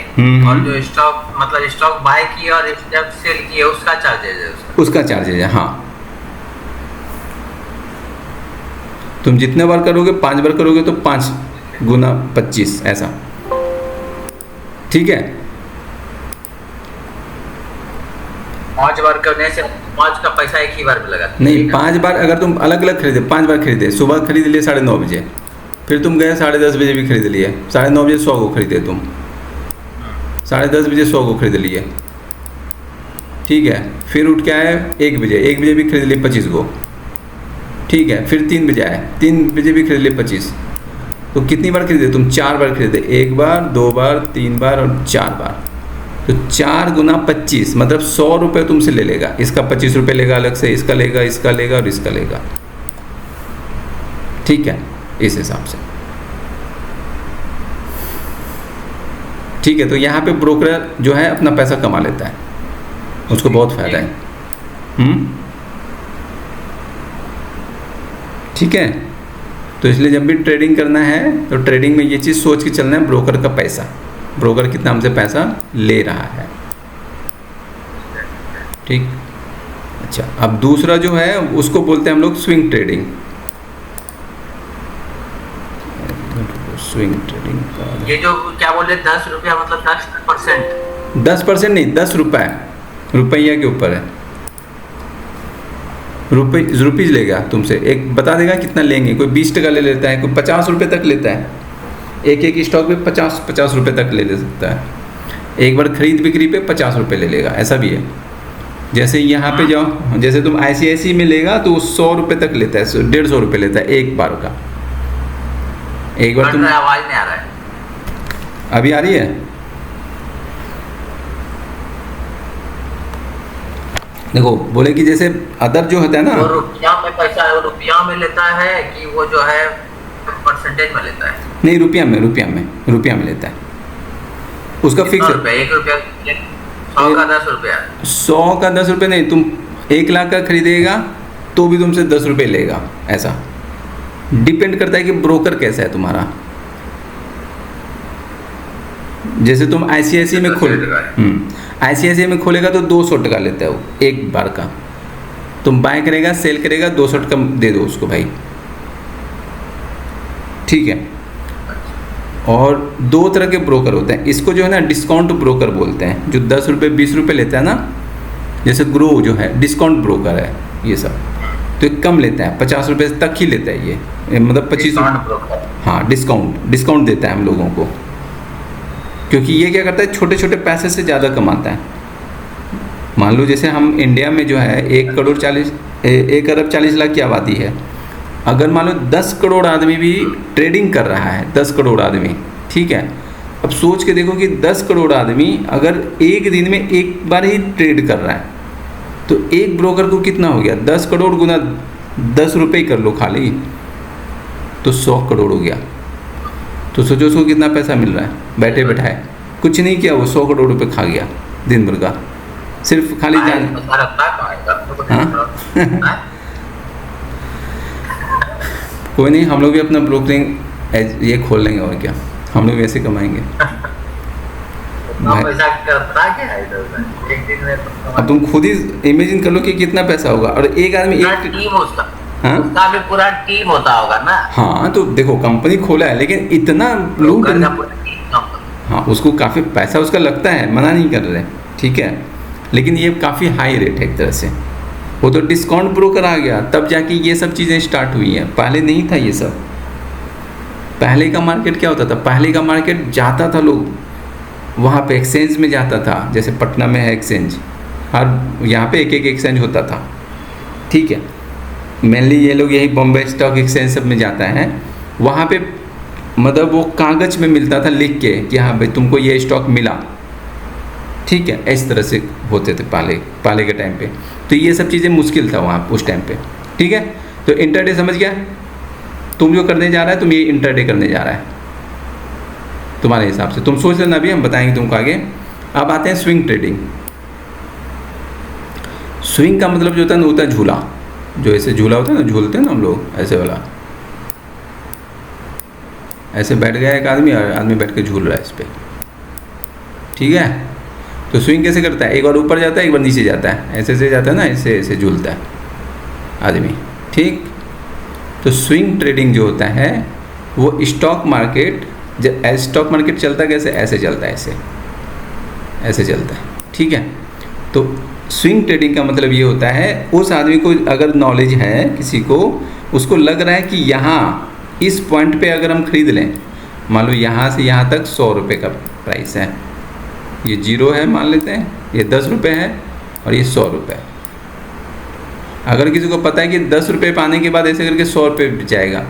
और जो स्टॉक मतलब स्टॉक बाय किया और जब सेल किया उसका चार्जेज है, उसका चार्जेज है, हाँ। तुम जितने बार करोगे, 5 बार करोगे तो 5 गुना 25 ऐसा, ठीक है। 5 बार करने से 5 का पैसा एक ही बार में लगा नहीं, 5 बार अगर तुम अलग अलग खरीदे, 5 बार खरीदे, सुबह खरीद लिए 9:30 बजे, फिर तुम गए 10:30 बजे भी खरीद लिए, 9:30 बजे 100 को खरीदे तुम, 10:30 बजे 100 को खरीद लिए, ठीक है। फिर उठ के आए 1 बजे, 1 बजे भी खरीद लिए 25 को, ठीक है। फिर 3 बजे आए, 3 बजे भी खरीद लिए 25। तो कितनी बार खरीदे तुम? 4 बार खरीदे, 1 बार, 2 बार, 3 बार और 4 बार। तो 4 गुना 25 मतलब 100 रुपये तुमसे ले लेगा। इसका 25 रुपये लेगा अलग से, इसका लेगा, इसका लेगा और इसका लेगा, ठीक है, इस हिसाब से, ठीक है। तो यहाँ पे ब्रोकर जो है अपना पैसा कमा लेता है, उसको बहुत फायदा है, ठीक है। तो इसलिए जब भी ट्रेडिंग करना है तो ट्रेडिंग में ये चीज़ सोच के चलना है, ब्रोकर का पैसा, ब्रोकर कितना हमसे पैसा ले रहा है, ठीक। अच्छा, अब दूसरा जो है उसको बोलते हैं हम लोग स्विंग ट्रेडिंग। स्विंग ट्रेडिंग का ये जो क्या बोले 10 रुपया मतलब 10%? 10% नहीं, 10 रुपये, रुपया के ऊपर है, रुपीज़ लेगा तुमसे, एक बता देगा कितना लेंगे। कोई 20 ले लेता है, कोई 50 रुपये तक लेता है, एक स्टॉक पे 50 रुपये तक ले सकता है। एक बार खरीद बिक्री पे 50 रुपये ले लेगा, ऐसा भी है। जैसे यहाँ पे जाओ, जैसे तुम ICICI में लेगा तो 100 रुपये तक लेता है, 150 रुपये लेता है एक बार का। एक बार तुम, आवाज़ नहीं आ रहा है, अभी आ रही है? देखो, बोले कि जैसे अदर जो होता है ना, वो रुपया में पैसा है, वो रुपया में लेता है कि वो जो है परसेंटेज में लेता है? नहीं, रुपया में लेता है, उसका फिक्स है। 1 रुपया, 100 का 10 रुपया, 100 का 10 रुपये नहीं, तुम 1 लाख का खरीदेगा तो भी तुमसे 10 रुपये लेगा, ऐसा डिपेंड करता है कि ब्रोकर कैसा है तुम्हारा। जैसे तुम ICICI में ICICI में खोलेगा तो 200 टका लेता है वो एक बार का, तुम बाय करेगा, सेल करेगा, 200 टका दे दो उसको भाई, ठीक है। और 2 तरह के ब्रोकर होते हैं, इसको जो है ना डिस्काउंट ब्रोकर बोलते हैं, जो 10 रुपये 20 रुपये लेता है ना, जैसे ग्रो जो है डिस्काउंट ब्रोकर है ये सब, तो कम लेता है, 50 रुपये तक ही लेता है ये, मतलब 25, हाँ, डिस्काउंट देता है हम लोगों को, क्योंकि ये क्या करता है, छोटे छोटे पैसे से ज़्यादा कमाता है। मान लो जैसे हम इंडिया में जो है 1 अरब 40 लाख की आबादी है, अगर मान लो 10 करोड़ आदमी भी ट्रेडिंग कर रहा है, 10 करोड़ आदमी, ठीक है। अब सोच के देखो कि 10 करोड़ आदमी अगर एक दिन में एक बार ही ट्रेड कर रहा है, तो एक ब्रोकर को कितना हो गया? 10 करोड़ गुना 10 रुपये कर लो खाली, तो 100 करोड़ हो गया। तो सोचो उसको कितना पैसा मिल रहा है, बैठे बैठाए कुछ नहीं किया, वो 100 करोड़ रुपये खा गया दिन भर का, सिर्फ खाली जान। हाँ कोई नहीं, हम लोग भी अपना ब्रोकरिंग ये खोल लेंगे, और क्या, हम लोग वैसे कमाएंगे। अब तुम खुद ही इमेजिन कर लो कि कितना पैसा होगा, और एक आदमी एक टीम उसका, हाँ? उसका भी पूरा टीम होता होगा ना। हाँ, तो देखो कंपनी खोला है, लेकिन इतना लूट, हाँ, उसको काफ़ी पैसा उसका लगता है, मना नहीं कर रहे, ठीक है, लेकिन ये काफ़ी हाई रेट है एक तरह से। वो तो डिस्काउंट ब्रोकर आ गया, तब जाके ये सब चीज़ें स्टार्ट हुई हैं, पहले नहीं था ये सब। पहले का मार्केट क्या होता था? पहले का मार्केट जाता था, लोग वहाँ पे एक्सचेंज में जाता था, जैसे पटना में है एक्सचेंज, हर यहाँ पे एक एक्सचेंज होता था, ठीक है। मेनली ये लोग यही बॉम्बे स्टॉक एक्सचेंज सब में जाता है, वहाँ पे मतलब वो कागज़ में मिलता था लिख के कि हाँ भाई तुमको ये स्टॉक मिला, ठीक है। इस तरह से होते थे पहले के टाइम पे, तो ये सब चीज़ें मुश्किल था वहाँ उस टाइम पे, ठीक है। तो इंटरडे समझ गया, तुम जो करने जा रहा है, तुम ये इंटरडे करने जा रहा है तुम्हारे हिसाब से, तुम सोच लेना, अभी हम बताएंगे तुमको आगे। अब आते हैं स्विंग ट्रेडिंग। स्विंग का मतलब जो होता है ना, होता है झूला, जो ऐसे झूला होता है ना, झूलते हैं ना हम लोग, ऐसे वाला, ऐसे बैठ गया एक आदमी, और आदमी बैठ के झूल रहा है इस पर, ठीक है। तो स्विंग कैसे करता है? एक बार ऊपर जाता है, एक बार नीचे जाता है, ऐसे ऐसे जाता है ना, ऐसे ऐसे झूलता है आदमी, ठीक। तो स्विंग ट्रेडिंग जो होता है वो स्टॉक मार्केट चलता है कैसे? ऐसे चलता है, ऐसे चलता है, ठीक है। तो स्विंग ट्रेडिंग का मतलब ये होता है, उस आदमी को अगर नॉलेज है किसी को, उसको लग रहा है कि यहाँ इस पॉइंट पे अगर हम खरीद लें, मान लो यहाँ से यहाँ तक 100 रुपये का प्राइस है, ये 0 है मान लेते हैं, ये 10 रुपये है और ये 100 रुपये। अगर किसी को पता है कि 10 रुपये पाने के बाद ऐसे करके 100 रुपये जाएगा,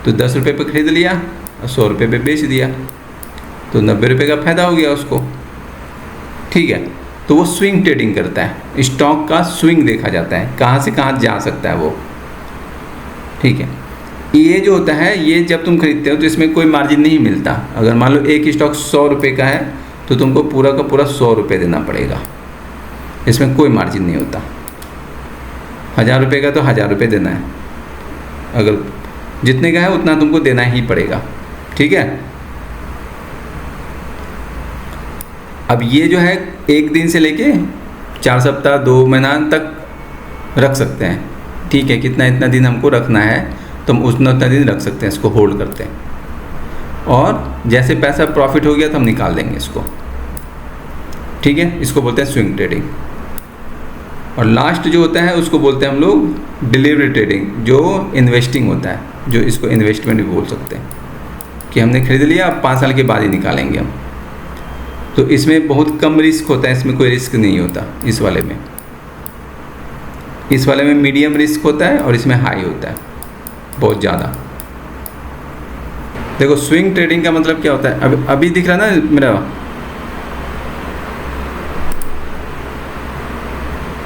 तो 10 रुपये पे खरीद लिया और 100 रुपये पे बेच दिया, तो 90 रुपये का फ़ायदा हो गया उसको। ठीक है, तो वो स्विंग ट्रेडिंग करता है, स्टॉक का स्विंग देखा जाता है, कहाँ से कहाँ जा सकता है वो। ठीक है, ये जो होता है, ये जब तुम खरीदते हो तो इसमें कोई मार्जिन नहीं मिलता। अगर मान लो एक स्टॉक 100 रुपये का है तो तुमको पूरा का पूरा 100 रुपये देना पड़ेगा, इसमें कोई मार्जिन नहीं होता। 1000 रुपये का तो 1000 रुपये देना है, अगर जितने का है उतना तुमको देना ही पड़ेगा। ठीक है, अब ये जो है 1 दिन से लेके 4 सप्ताह 2 महीना तक रख सकते हैं। ठीक है, कितना इतना दिन हमको रखना है तो हम उतना दिन रख सकते हैं, इसको होल्ड करते हैं, और जैसे पैसा प्रॉफिट हो गया तो हम निकाल देंगे इसको। ठीक है, इसको बोलते हैं स्विंग ट्रेडिंग। और लास्ट जो होता है उसको बोलते हैं हम लोग डिलीवरी ट्रेडिंग, जो इन्वेस्टिंग होता है, जो इसको इन्वेस्टमेंट भी बोल सकते हैं, कि हमने खरीद लिया, अब 5 साल के बाद ही निकालेंगे हम। तो इसमें बहुत कम रिस्क होता है, इसमें कोई रिस्क नहीं होता इस वाले में। इस वाले में मीडियम रिस्क होता है और इसमें हाई होता है बहुत ज़्यादा। देखो स्विंग ट्रेडिंग का मतलब क्या होता है, अभी दिख रहा ना मेरा?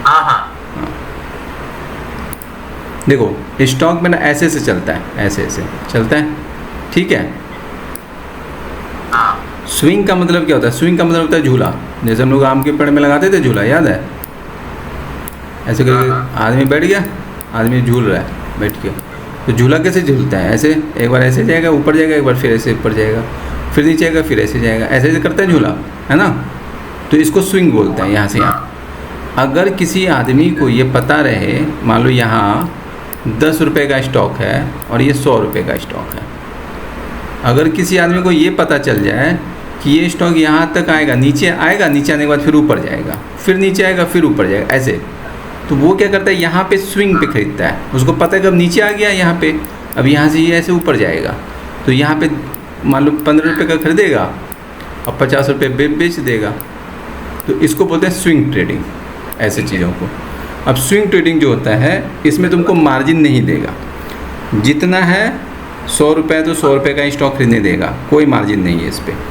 हाँ। देखो स्टॉक में ना ऐसे से चलता है, ऐसे ऐसे चलता है। ठीक है, स्विंग का मतलब क्या होता है? स्विंग का मतलब होता है झूला, जैसे हम लोग आम के पेड़ में लगाते थे झूला, याद है? ऐसे करके आदमी बैठ गया, आदमी झूल रहा है बैठ के। तो झूला कैसे झूलता है? ऐसे, एक बार ऐसे जाएगा ऊपर जाएगा, एक बार फिर ऐसे ऊपर जाएगा, फिर नीचे आएगा, फिर ऐसे जाएगा, ऐसे ऐसे करता है झूला, है ना? तो इसको स्विंग बोलते हैं, यहाँ से यहाँ। अगर किसी आदमी को ये पता रहे, मान लो यहाँ 10 रुपये का स्टॉक है और ये 100 रुपये का स्टॉक है, अगर किसी आदमी को ये पता चल जाए कि ये स्टॉक यहाँ तक आएगा, नीचे आएगा, नीचे आने के बाद फिर ऊपर जाएगा, फिर नीचे आएगा, फिर ऊपर जाएगा, ऐसे, तो वो क्या करता है, यहाँ पे स्विंग पे खरीदता है। उसको पता है कि अब नीचे आ गया यहाँ पे, अब यहाँ से ये ऐसे ऊपर जाएगा, तो यहाँ पे मान लो 15 रुपये का खरीदेगा और 50 रुपये बेच देगा। तो इसको बोलते हैं स्विंग ट्रेडिंग, ऐसे चीज़ों को। अब स्विंग ट्रेडिंग जो होता है, इसमें तुमको मार्जिन नहीं देगा, जितना है 100 रुपये तो 100 रुपये का स्टॉक खरीदने देगा, कोई मार्जिन नहीं है इस पर।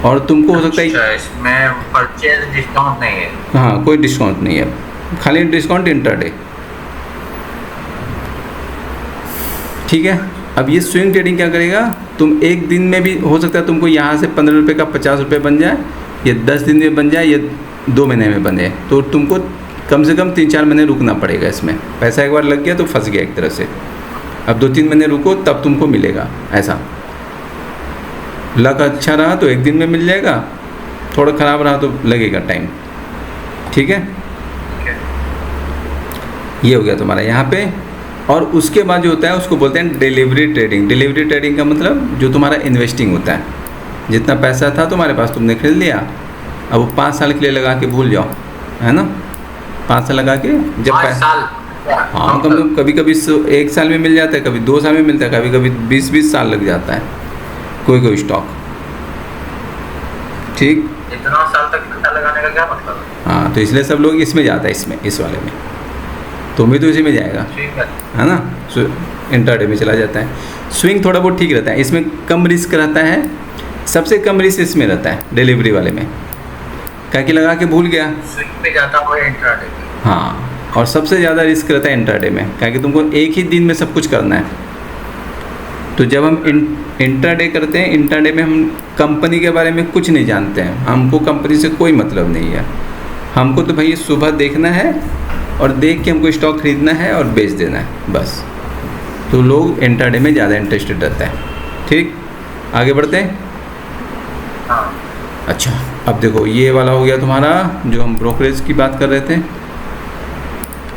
और तुमको हो सकता है इसमें परचेज डिस्काउंट नहीं है। हाँ, कोई डिस्काउंट नहीं है, खाली डिस्काउंट इंटरडे। ठीक है, अब ये स्विंग ट्रेडिंग क्या करेगा, तुम एक दिन में भी हो सकता है तुमको यहाँ से 15 रुपये का 50 रुपये बन जाए, ये 10 दिन में बन जाए, ये 2 महीने में बन जाए, तो तुमको कम से कम 3-4 महीने रुकना पड़ेगा इसमें। पैसा एक बार लग गया तो फंस गया एक तरह से, अब 2-3 महीने रुको तब तुमको मिलेगा। ऐसा लक अच्छा रहा तो एक दिन में मिल जाएगा, थोड़ा ख़राब रहा तो लगेगा टाइम। ठीक है, ये हो गया तुम्हारा यहाँ पे। और उसके बाद जो होता है उसको बोलते हैं डिलीवरी ट्रेडिंग। डिलीवरी ट्रेडिंग का मतलब जो तुम्हारा इन्वेस्टिंग होता है, जितना पैसा था तुम्हारे पास तुमने खरीद लिया, अब वो 5 साल के लिए लगा के भूल जाओ, है ना? 5 साल लगा के जब 5 साल, हाँ, कभी कभी 1 साल में मिल जाता है, कभी 2 साल में मिलता है, कभी कभी 20-20 साल लग जाता है कोई स्टॉक। ठीक, इतना साल तक पैसा लगाने का क्या मतलब है? हाँ, तो इसलिए सब लोग इसमें जाता है, इसमें, इस वाले में। तुम भी तो इसी में जाएगा, है ना? इंटरडे में चला जाता है। स्विंग थोड़ा बहुत ठीक रहता है, इसमें कम रिस्क रहता है, सबसे कम रिस्क इसमें रहता है डिलीवरी वाले में, क्या कि लगा के भूल गया, स्विंग पे जाता हुआ इंट्राडे में। हाँ, और सबसे ज़्यादा रिस्क रहता है इंटरडे में, क्या कि तुमको एक ही दिन में सब कुछ करना है। तो जब हम इंटरडे करते हैं, इंटरडे में हम कंपनी के बारे में कुछ नहीं जानते हैं, हमको कंपनी से कोई मतलब नहीं है, हमको तो भाई सुबह देखना है और देख के हमको स्टॉक खरीदना है और बेच देना है, बस। तो लोग इंटरडे में ज़्यादा इंटरेस्टेड रहता है। ठीक, आगे बढ़ते हैं। हाँ। अच्छा, अब देखो ये वाला हो गया तुम्हारा, जो हम ब्रोकरेज की बात कर रहे थे।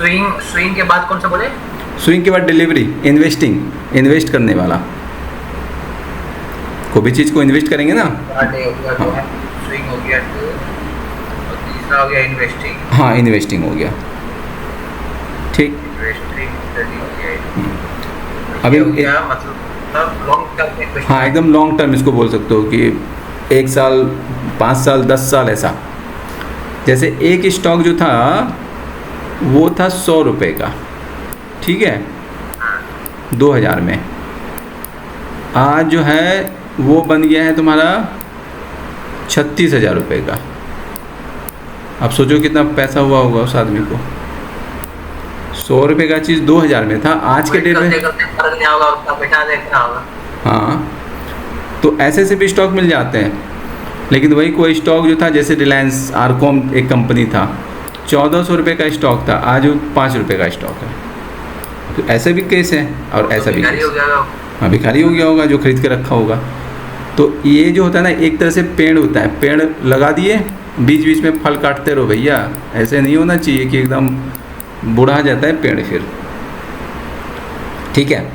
स्विंग के बाद कौन सा बोले? स्विंग के बाद डिलीवरी, इन्वेस्टिंग, इन्वेस्ट करने वाला, कोई भी चीज़ को इन्वेस्ट करेंगे ना। स्विंग हो गया, तो तीसरा हो गया इन्वेस्टिंग। हाँ, इन्वेस्टिंग हो गया। ठीक। इन्वेस्टिंग अभी हो गया, मतलब लॉन्ग टर्म इन्वेस्टमेंट। हाँ, एकदम लॉन्ग टर्म इसको बोल सकते हो कि 1 साल, 5 साल, 10 साल ऐसा। जैसे एक स्टॉक जो था वो था 100 रुपये का, ठीक है, 2000 में। आज जो है वो बन गया है तुम्हारा 36,000 रुपये का। अब सोचो कितना पैसा हुआ होगा उस आदमी को। 100 रुपये का चीज़ 2000 में था, आज के डेट में फर्क नहीं होगा, उसका बेटा देखना होगा। हाँ, तो ऐसे से भी स्टॉक मिल जाते हैं। लेकिन वही कोई स्टॉक जो था, जैसे रिलायंस आरकॉम एक कंपनी था, 1400 रुपये का स्टॉक था, आज वो 5 रुपये का स्टॉक है। तो ऐसे भी केस है और ऐसा भी केस। हाँ, भिखारी हो गया होगा जो खरीद के रखा होगा। तो ये जो होता है ना, एक तरह से पेड़ होता है, पेड़ लगा दिए, बीच बीच में फल काटते रहो भैया। ऐसे नहीं होना चाहिए कि एकदम बूढ़ा जाता है पेड़ फिर। ठीक है।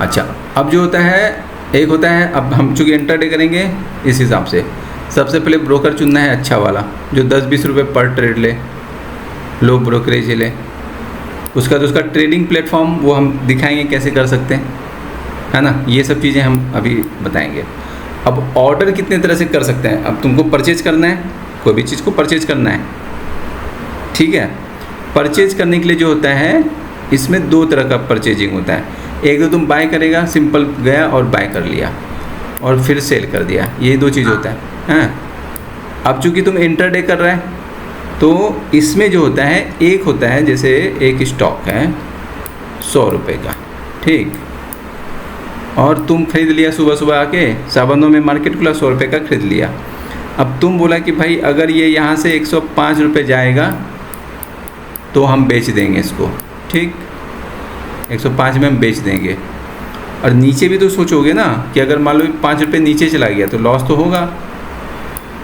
अच्छा, अब जो होता है, एक होता है, अब हम चूँकि इंटरडे करेंगे इस हिसाब से, सबसे पहले ब्रोकर चुनना है अच्छा वाला, जो 10-20 रुपये पर ट्रेड ले, लो ब्रोकरेज ले। उसका तो उसका ट्रेडिंग प्लेटफॉर्म वो हम दिखाएंगे कैसे कर सकते हैं, है ना। ये सब चीज़ें हम अभी बताएंगे। अब ऑर्डर कितने तरह से कर सकते हैं। अब तुमको परचेज करना है, कोई भी चीज़ को परचेज करना है, ठीक है। परचेज करने के लिए जो होता है, इसमें 2 तरह का परचेजिंग होता है। एक तो तुम बाय करेगा, सिंपल गया और बाय कर लिया और फिर सेल कर दिया, ये 2 चीज़ होता है, हाँ। अब चूँकि तुम इंटरडे कर रहे हैं, तो इसमें जो होता है, एक होता है जैसे एक स्टॉक है 100 रुपये का, ठीक, और तुम खरीद लिया सुबह सुबह आके, 7 में मार्केट खुला, 100 रुपये का खरीद लिया। अब तुम बोला कि भाई अगर ये यहाँ से 105 रुपये जाएगा तो हम बेच देंगे इसको, ठीक, 105 में हम बेच देंगे। और नीचे भी तो सोचोगे ना कि अगर मान लो 5 रुपये नीचे चला गया तो लॉस तो होगा।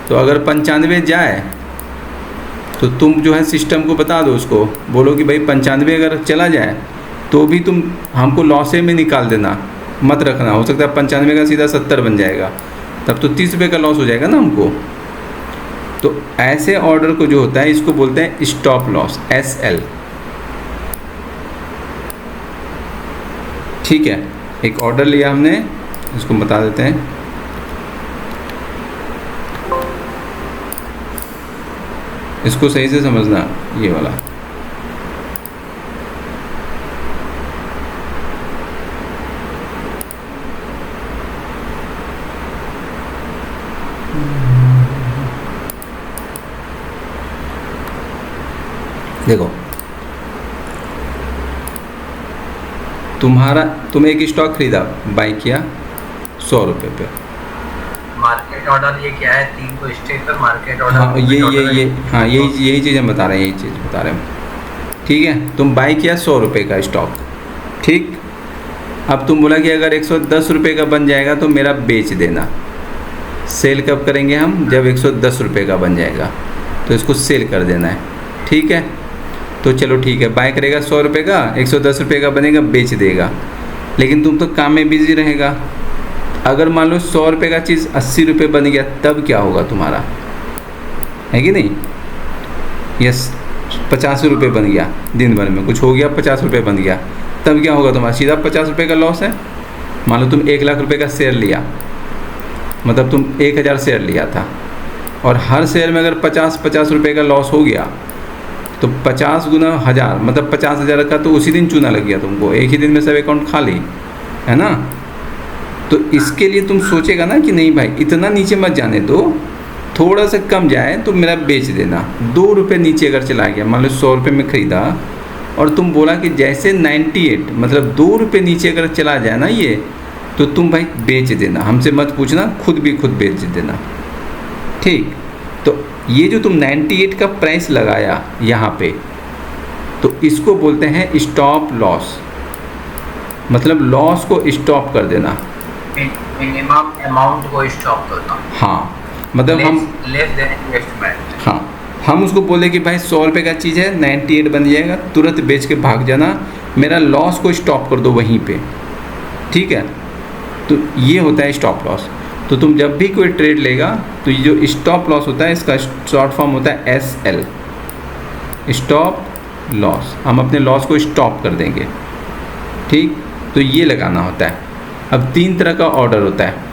तो अगर 95 जाए तो तुम जो है सिस्टम को बता दो, उसको बोलो कि भाई 95 अगर चला जाए तो भी तुम हमको लॉसे में निकाल देना, मत रखना। हो सकता है 95 का सीधा 70 बन जाएगा, तब तो 30 रुपये का लॉस हो जाएगा ना हमको। तो ऐसे ऑर्डर को जो होता है, इसको बोलते हैं स्टॉप लॉस, SL, ठीक है। एक ऑर्डर लिया हमने, इसको बता देते हैं। इसको सही से समझना, ये वाला। देखो, तुम एक स्टॉक खरीदा, बाई किया 100 रुपये पे। मार्केट ऑर्डर ये क्या है, 3 को स्टेज पर मार्केट ऑर्डर। हाँ, यही चीज़ हम बता रहे हैं, यही चीज़ बता रहे हैं, ठीक है। तुम बाई किया 100 रुपये का स्टॉक, ठीक। अब तुम बोला कि अगर 110 रुपये का बन जाएगा तो मेरा बेच देना। सेल कब करेंगे हम, जब 110 रुपये का बन जाएगा तो इसको सेल कर देना है, ठीक है। तो चलो ठीक है, बाय करेगा 100 रुपये का, 110 रुपये का बनेगा, बेच देगा। लेकिन तुम तो काम में बिजी रहेगा। अगर मान लो 100 रुपये का चीज़ 80 रुपये बन गया, तब क्या होगा तुम्हारा, है कि नहीं। यस, 50 रुपये बन गया, दिन भर में कुछ हो गया, 50 रुपये बन गया, तब क्या होगा तुम्हारा, सीधा 50 रुपये का लॉस है। मान लो तुम 1 लाख रुपये का शेयर लिया, मतलब तुम 1000 शेयर लिया था, और हर शेयर में अगर 50 रुपये का लॉस हो गया तो 50 गुना 1000, मतलब 50,000 का तो उसी दिन चूना लग गया तुमको, एक ही दिन में सब अकाउंट खाली, है ना। तो इसके लिए तुम सोचेगा ना कि नहीं भाई, इतना नीचे मत जाने दो, थोड़ा सा कम जाए तो मेरा बेच देना। 2 रुपये नीचे अगर चला गया, मान लो 100 रुपये में ख़रीदा और तुम बोला कि जैसे 98, मतलब 2 रुपये नीचे अगर चला जाए ना ये, तो तुम भाई बेच देना, हमसे मत पूछना, खुद बेच देना, ठीक। तो ये जो तुम 98 का प्राइस लगाया यहाँ पे, तो इसको बोलते हैं स्टॉप लॉस, मतलब लॉस को स्टॉप कर देना, मिनिमम अमाउंट को स्टॉप करना। हाँ, मतलब हम लेस देन इन्वेस्टमेंट। हाँ, हम उसको बोले कि भाई 100 रुपये का चीज़ है, 98 बन जाएगा, तुरंत बेच के भाग जाना, मेरा लॉस को स्टॉप कर दो वहीं पे, ठीक है। तो ये होता है स्टॉप लॉस। तो तुम जब भी कोई ट्रेड लेगा तो ये जो स्टॉप लॉस होता है इसका शॉर्ट फॉर्म होता है SL, स्टॉप लॉस। हम अपने लॉस को स्टॉप कर देंगे, ठीक। तो ये लगाना होता है। अब 3 तरह का ऑर्डर होता है।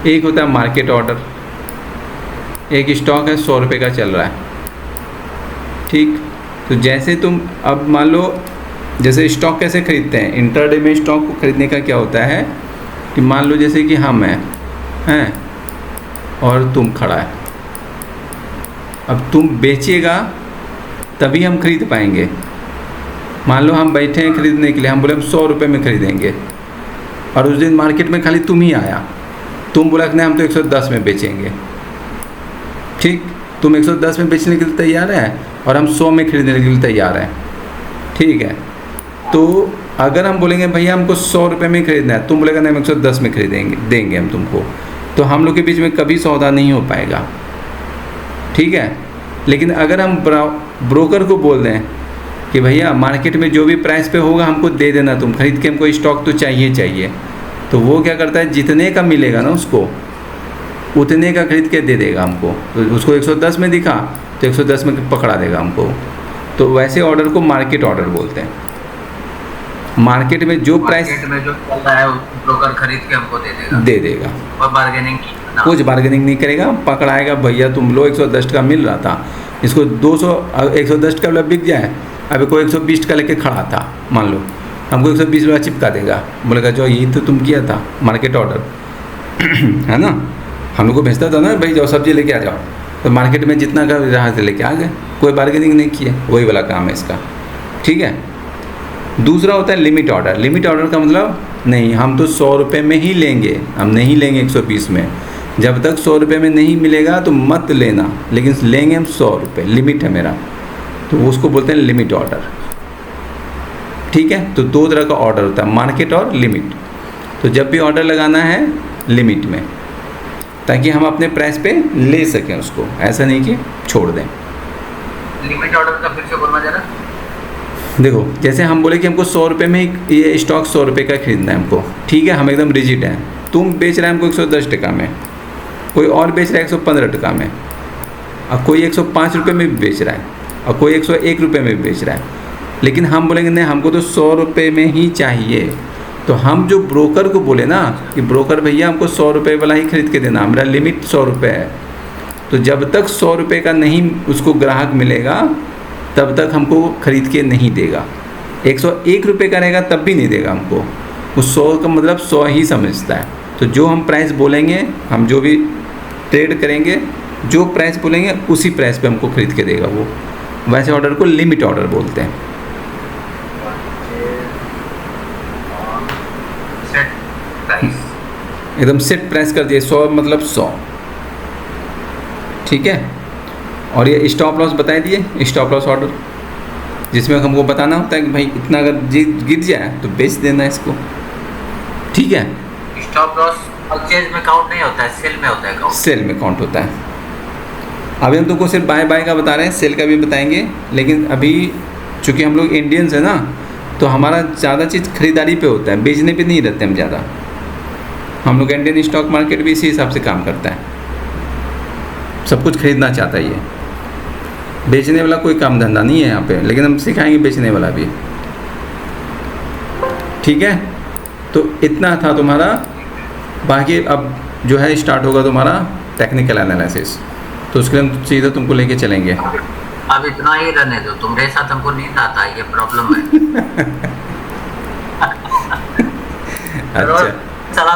एक होता है मार्केट ऑर्डर, एक स्टॉक है 100 रुपये का चल रहा है, ठीक। तो जैसे तुम अब मान लो, जैसे स्टॉक कैसे खरीदते हैं, इंट्राडे में स्टॉक को खरीदने का क्या होता है कि मान लो जैसे कि हम हैं और तुम खड़ा है, अब तुम बेचिएगा तभी हम खरीद पाएंगे। मान लो हम बैठे हैं खरीदने के लिए, हम बोले हम 100 रुपये में खरीदेंगे और उस दिन मार्केट में खाली तुम ही आया, तुम बोला कि नहीं हम तो 110 में बेचेंगे, ठीक। तुम 110 में बेचने के लिए तैयार है और हम 100 में खरीदने के लिए तैयार हैं, ठीक है। तो अगर हम बोलेंगे भैया हमको 100 रुपये में खरीदना है, तुम बोलेगा नहीं हम 110 में खरीदेंगे, देंगे हम तुमको, तो हम लोग के बीच में कभी सौदा नहीं हो पाएगा, ठीक है। लेकिन अगर हम ब्रोकर को बोल दें कि भैया मार्केट में जो भी प्राइस पे होगा हमको दे देना, तुम खरीद के हमको स्टॉक तो चाहिए, तो वो क्या करता है, जितने का मिलेगा ना उसको उतने का खरीद के दे देगा हमको। तो उसको 110 में दिखा तो 110 में पकड़ा देगा हमको। तो वैसे ऑर्डर को मार्केट ऑर्डर बोलते हैं। मार्केट में जो प्राइस में जो चल रहा है ब्रोकर खरीद के हमको दे देगा और बार्गेनिंग कुछ बार्गेनिंग नहीं करेगा, पकड़ाएगा भैया तुम लो 110 का मिल रहा था, इसको 110 का मतलब बिक जाए, अभी कोई 120 का लेके खड़ा था, मान लो हमको 120 रुपया चिपका देगा, बोलेगा जो यही तो तुम किया था मार्केट ऑर्डर है ना। हम लोग को भेजता था ना भाई जाओ सब्जी लेके आ जाओ, तो मार्केट में जितना का यहाँ से लेके आ गए, कोई बार्गेनिंग नहीं किया, वही वाला काम है इसका, ठीक है। दूसरा होता है लिमिट ऑर्डर। लिमिट ऑर्डर का मतलब नहीं हम तो 100 रुपये में ही लेंगे, हम नहीं लेंगे 120 में, जब तक 100 रुपये में नहीं मिलेगा तो मत लेना, लेकिन लेंगे हम 100 रुपये, लिमिट है मेरा, तो उसको बोलते हैं लिमिट ऑर्डर, ठीक है। तो 2 तरह का ऑर्डर होता है, मार्केट और लिमिट। तो जब भी ऑर्डर लगाना है लिमिट में, ताकि हम अपने प्राइस पे ले सकें उसको, ऐसा नहीं कि छोड़ दें। लिमिट ऑर्डर का फिर से बोलना जरा। देखो जैसे हम बोले कि हमको 100 रुपये में ये स्टॉक 100 रुपये का खरीदना है हमको, ठीक है, हम एकदम रिजिड हैं। तुम बेच रहे हैं हमको 110 टका में, कोई और बेच रहा है 115 टका में, और कोई 105 रुपये में भी बेच रहा है, और कोई 101 रुपये में भी बेच रहा है। लेकिन हम बोलेंगे नहीं हमको तो 100 रुपये में ही चाहिए, तो हम जो ब्रोकर को बोले ना कि ब्रोकर भैया हमको 100 रुपये वाला ही खरीद के देना, मेरा लिमिट 100 रुपये है, तो जब तक 100 रुपये का नहीं उसको ग्राहक मिलेगा तब तक हमको खरीद के नहीं देगा। 101 रुपये का रहेगा तब भी नहीं देगा हमको, उस 100 का मतलब 100 ही समझता है। तो जो हम प्राइस बोलेंगे, हम जो भी ट्रेड करेंगे, जो प्राइस बोलेंगे उसी प्राइस पे हमको खरीद के देगा वो। वैसे ऑर्डर को लिमिट ऑर्डर बोलते हैं। एकदम सेट प्राइस कर दिए, 100 मतलब 100, ठीक है। और ये स्टॉप लॉस बता दिए, स्टॉप लॉस ऑर्डर, जिसमें हमको बताना होता है कि भाई इतना अगर गिर जाए तो बेच देना इसको, ठीक है। स्टॉप लॉस परचेज में काउंट नहीं होता है, सेल में होता है काउंट। सेल में काउंट होता है। अभी हम तुमको सिर्फ बाय का बता रहे हैं, सेल का भी बताएंगे, लेकिन अभी चूँकि हम लोग इंडियंस हैं ना, तो हमारा ज़्यादा चीज़ खरीदारी पे होता है, बेचने पे नहीं रहते हम ज़्यादा। हम लोग इंडियन स्टॉक मार्केट भी इसी हिसाब से काम करता है, सब कुछ खरीदना चाहता है, ये बेचने वाला कोई काम धंधा नहीं है यहाँ पे, लेकिन हम सिखाएंगे बेचने वाला भी, ठीक है। तो इतना था तुम्हारा, बाकी अब जो है स्टार्ट होगा तुम्हारा टेक्निकल एनालिसिस, तो उसके लिए हम सीधा तुमको लेके चलेंगे। अब इतना ही रहने दो, तुम्हारे साथ हमको नींद आता है, ये प्रॉब्लम है। अच्छा चला